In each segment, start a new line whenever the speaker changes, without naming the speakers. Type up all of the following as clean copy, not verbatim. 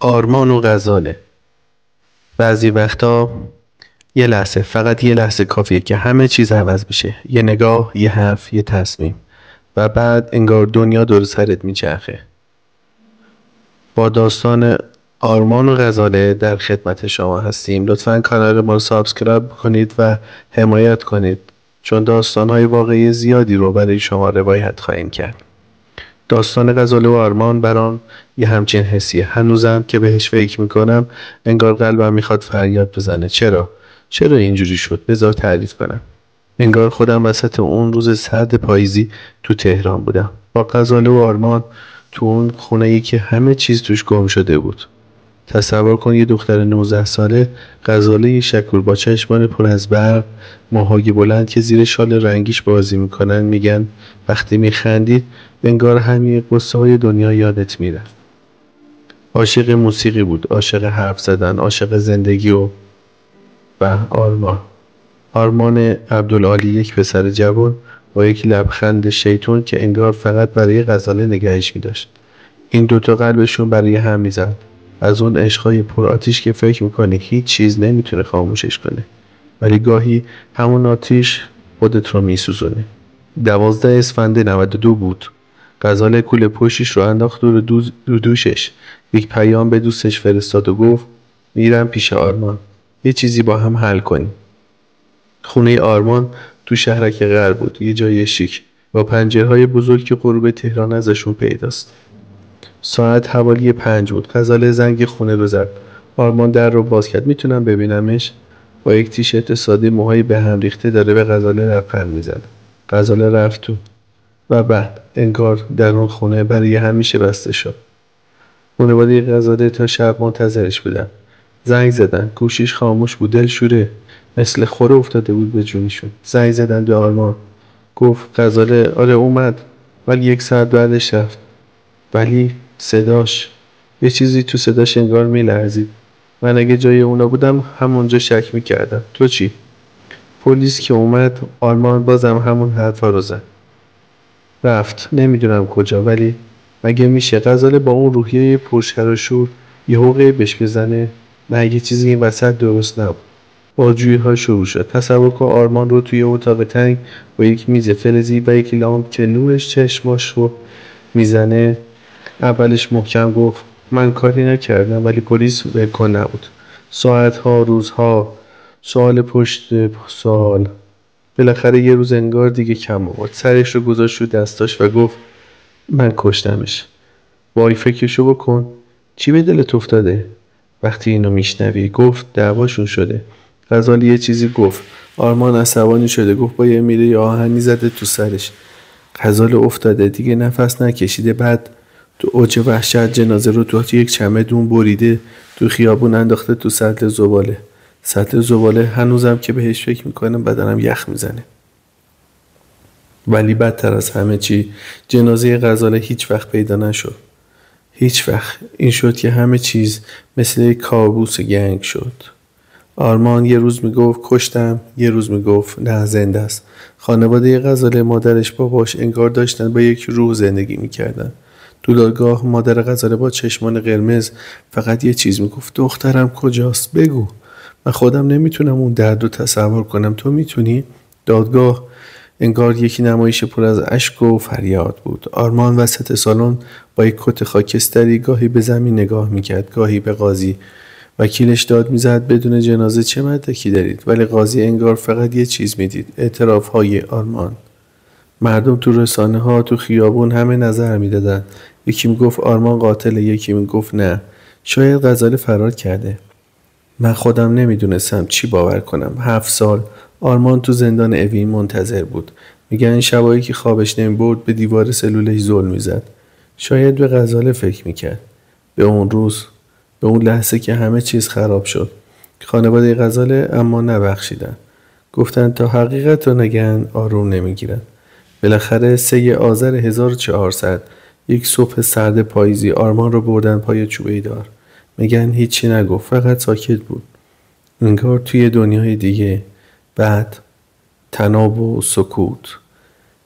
آرمان و غزاله. بعضی وقتا یه لحظه، فقط یه لحظه کافیه که همه چیز عوض بشه. یه نگاه، یه حرف، یه تصمیم و بعد انگار دنیا دور سرت میچرخه. با داستان آرمان و غزاله در خدمت شما هستیم. لطفاً کانال ما رو سابسکرایب کنید و حمایت کنید، چون داستان‌های واقعی زیادی رو برای شما روایت خواهیم کرد. داستان غزاله و آرمان برام یه همچین حسیه. هنوزم که بهش فکر میکنم انگار قلبم میخواد فریاد بزنه. چرا اینجوری شد؟ بذار تعریف کنم. انگار خودم وسط اون روز سرد پاییزی تو تهران بودم با غزاله و آرمان تو اون خونه‌ای که همه چیز توش گم شده بود. تصور کن یه دختر 19 ساله، غزاله شکور با چشمان پر از برق، موهای بلند که زیر شال رنگیش بازی میکنن. میگن وقتی میخندید انگار همه قصه های دنیا یادت میره. عاشق موسیقی بود، عاشق حرف زدن، عاشق زندگی و آرمان عبدالعالی، یک پسر جوان با یک لبخند شیطون که انگار فقط برای غزاله نگهش میداشت. این دوتا قلبشون برای هم میزد. از اون عشقای پر آتیش که فکر میکنی هیچ چیز نمیتونه خاموشش کنه، ولی گاهی همون آتیش خودت رو میسوزونه. 12 اسفند 92 بود. غزاله کوله پشتش رو انداخت رو دوشش. یک پیام به دوستش فرستاد و گفت میرم پیش آرمان، یه چیزی با هم حل کنیم. خونه آرمان تو شهرک غرب بود، یه جای شیک با پنجرهای بزرگ که غروب تهران ازشون پیداست. ساعت حوالی 5 بود. غزاله زنگ خونه رو زد. آرمان در رو باز کرد. میتونم ببینمش؟ با یک تیشرت ساده، موهای به هم ریخته، داره به غزاله لبخند میزد. غزاله رفت تو و بعد انگار در اون خونه برای همیشه بسته شد. خانواده غزاله تا شب منتظرش بودن. زنگ زدن، گوشیش خاموش بود، دلشوره، مثل خوره افتاده بود به جونشون. زنگ زدن به آرمان، گفت غزاله آره اومد، ولی 1 ساعت بعدش رفت. ولی یه چیزی تو صداش انگار میلرزید. من اگه جای اونا بودم همونجا شک میکردم. تو چی؟ پلیس که اومد آرمان بازم همون حرفا رو زد. رفت نمیدونم کجا، ولی مگه میشه غزاله با اون روحیه پرشر و شور یه حقه بهش بزنه؟ نه، یه چیزی این وسط درست نبود. بازجویی ها شروع شد. تصور کن آرمان رو توی اتاق تنگ با یک میز فلزی و یک لامپ که نورش چشماش رو میزنه. اولش محکم گفت من کاری نکردم، ولی پلیس ولکن نبود. ساعتها، روزها، سوال پشت سوال. بالاخره یه روز انگار دیگه کم آورد. سرش رو گذاشت رو دستاش و گفت من کشتمش. وای فکرشو بکن، چی به دلت افتاده؟ وقتی اینو میشنوی. گفت دعواشون شده. غزالی یه چیزی گفت. آرمان عصبانی شده، گفت با یه میله آهنی زده تو سرش. غزاله افتاده دیگه، نفس نکشیده. بعد تو اوج وحشت جنازه رو تو یک چمدون بریده تو خیابون انداخته تو سطل زباله. هنوزم که بهش فکر میکنم بدنم یخ میزنه. ولی بدتر از همه چی جنازه غزاله هیچ وقت پیدا نشد. هیچ وقت. این شد که همه چیز مثل یک کابوس گنگ شد. آرمان یه روز میگفت کشتم، یه روز میگفت نه زنده است. خانواده غزاله، مادرش، باباش انگار داشتن با یک روح زندگی میکردن. تو دادگاه مادر غزاله با چشمان قرمز فقط یه چیز میگفت دخترم کجاست؟ بگو. من خودم نمیتونم اون درد رو تصور کنم، تو میتونی؟ دادگاه انگار یک نمایش پر از اشک و فریاد بود. آرمان وسط سالن با یک کت خاکستری گاهی به زمین نگاه میکرد، گاهی به قاضی. وکیلش داد میزد بدون جنازه چه مدرکی دارید؟ ولی قاضی انگار فقط یه چیز میدید، اعترافهای آرمان. مردم تو رسانه ها، تو خیابون همه نظر میدادن. یکی میگفت آرمان قاتله، یکی میگفت نه، شاید غزاله فرار کرده. من خودم نمیدونستم چی باور کنم. 7 سال آرمان تو زندان اوین منتظر بود. میگن این شبایی که خوابش نمیبرد به دیوار سلولش زل میزد. شاید به غزاله فکر میکرد، به اون روز، به اون لحظه که همه چیز خراب شد. خانواده غزاله اما نبخشیدن. گفتن تا حقیقت رو نگن آروم نمیگیرن. بالاخره 3 آذر 1400 یک صبح سرد پاییزی آرمان رو بردن پای چوبه دار. میگن هیچی نگفت، فقط ساکت بود، انگار توی دنیای دیگه. بعد تناب و سکوت.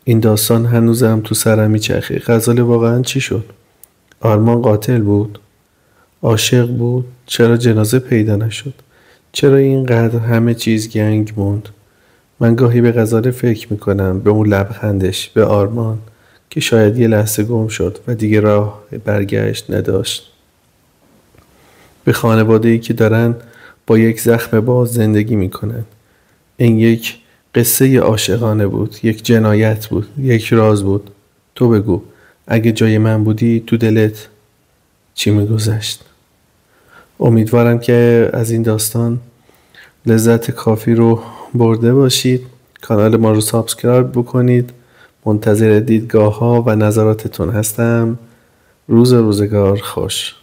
این داستان هنوزم تو سرم میچرخه. غزاله واقعا چی شد؟ آرمان قاتل بود؟ عاشق بود؟ چرا جنازه پیدا نشد؟ چرا اینقدر همه چیز گنگ موند؟ من گاهی به غزاله فکر میکنم، به اون لبخندش، به آرمان که شاید یه لحظه گم شد و دیگه راه برگشت نداشت. به خانواده‌ای که دارن با یک زخم باز زندگی میکنن. این یک قصه عاشقانه بود، یک جنایت بود، یک راز بود. تو بگو اگه جای من بودی تو دلت چی میگذشت؟ امیدوارم که از این داستان لذت کافی رو برده باشید. کانال ما رو سابسکرایب بکنید. منتظر دیدگاه ها و نظراتتون هستم. روزگار خوش.